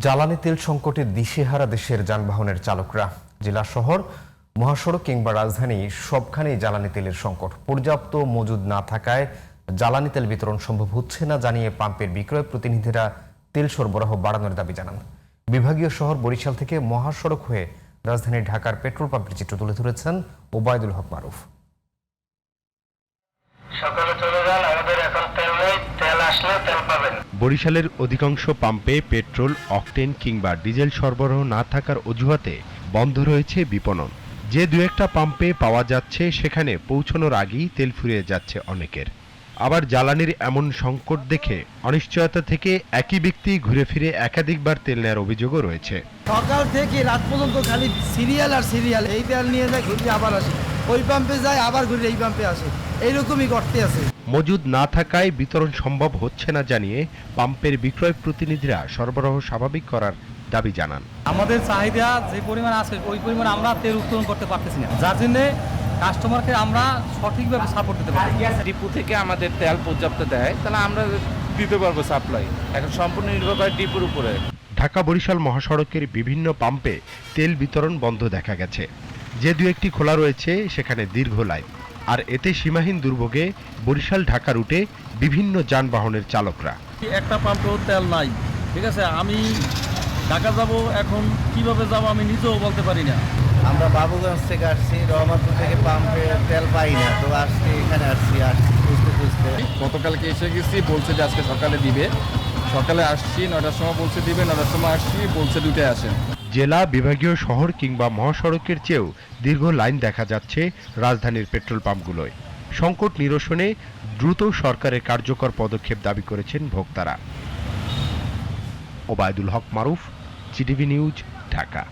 জ্বালানি তেল সংকটে দিশেহারা দেশের যানবাহনের চালকরা। জেলা শহর, মহাসড়ক কিংবা রাজধানী সবখানেই জ্বালানি তেলের সংকট। পর্যাপ্ত মজুদ না থাকায় জ্বালানি তেল বিতরণ সম্ভব হচ্ছে না জানিয়ে পাম্পের বিক্রয় প্রতিনিধিরা তেল সরবরাহ বাড়ানোর দাবি জানান। বিভাগীয় শহর বরিশাল থেকে মহাসড়ক হয়ে রাজধানী ঢাকার পেট্রোল পাম্পের চিত্র তুলে ধরেছেন ওবায়দুল হক মারুফ। সকালে চলে যান, আমাদের এখন তেল নেই, তেল আসলে তেল পাবেন। বরিশালের অধিকাংশ পাম্পে পেট্রোল, অকটেন কিংবা ডিজেল সরবরাহ না থাকার অজুহাতে বন্ধ রয়েছে বিপণন। যে দু একটা পাম্পে পাওয়া যাচ্ছে সেখানে পৌঁছানোর আগেই তেল ফুরিয়ে যাচ্ছে অনেকের। আবার জ্বালানির এমন সংকট দেখে অনিশ্চয়তা থেকে একই ব্যক্তি ঘুরে ফিরে একাধিকবার তেল নেওয়ার অভিযোগও রয়েছে। সকাল থেকে রাত পর্যন্ত খালি সিরিয়াল আর সিরিয়াল, এই তেল নিয়ে যায় ঘুরে আবার আসে, ওই পাম্পে যায় আবার ঘুরে এই পাম্পে আসে, এইরকমই করতে আছে। মজুদ না থাকায় বিতরণ সম্ভব হচ্ছে না জানিয়ে পাম্পের বিক্রয় প্রতিনিধিরা সরবরাহ স্বাভাবিক করার দাবি জানান। আমাদের চাহিদা যে পরিমাণ আছে ওই পরিমাণ আমরা তেল উত্তোলন করতে পারতেছি না, যার জন্য কাস্টমারকে আমরা সঠিকভাবে সাপোর্ট দিতে পারি। ডিপো থেকে আমাদের তেল পর্যাপ্ত দেয়, তাহলে আমরা দিতে পারবো সাপ্লাই। এখন সম্পূর্ণ নির্ভর করে ডিপোর উপরে। ঢাকা বরিশাল মহাসড়কের বিভিন্ন পাম্পে তেল বিতরণ বন্ধ দেখা গেছে। যে দু একটি খোলা রয়েছে সেখানে দীর্ঘ লাইন, আর এতে সীমাহীন দুর্ভোগে বরিশাল ঢাকা রুটে বিভিন্ন যানবাহনের চালকরা। একটা পাম্পেও তেল নাই, ঠিক আছে, আমি ঢাকা যাব, এখন কিভাবে যাব আমি নিজেও বলতে পারি না। আমরা বাবুগঞ্জ থেকে আসছি, রহমানপুর থেকে পাম্পে তেল পাই না, তো আসছি এখানে আসছি খুঁজতে খুঁজতে। গতকালকে এসে গেছি, বলছে যে আজকে সকালে দিবে। সকালে আসছি 9টার সময় বলছে দিবে, 9টার সময় আসছি বলছে 2টায় আসেন। জেলা, বিভাগীয় শহর কিংবা মহাসড়কের চেয়েও দীর্ঘ লাইন দেখা যাচ্ছে রাজধানীর পেট্রোল পাম্পগুলোয়। সংকট নিরসনে দ্রুত সরকারের কার্যকর পদক্ষেপ দাবি করেছেন ভোক্তারা। ওবায়দুল হক মারুফ, জিটিভি নিউজ, ঢাকা।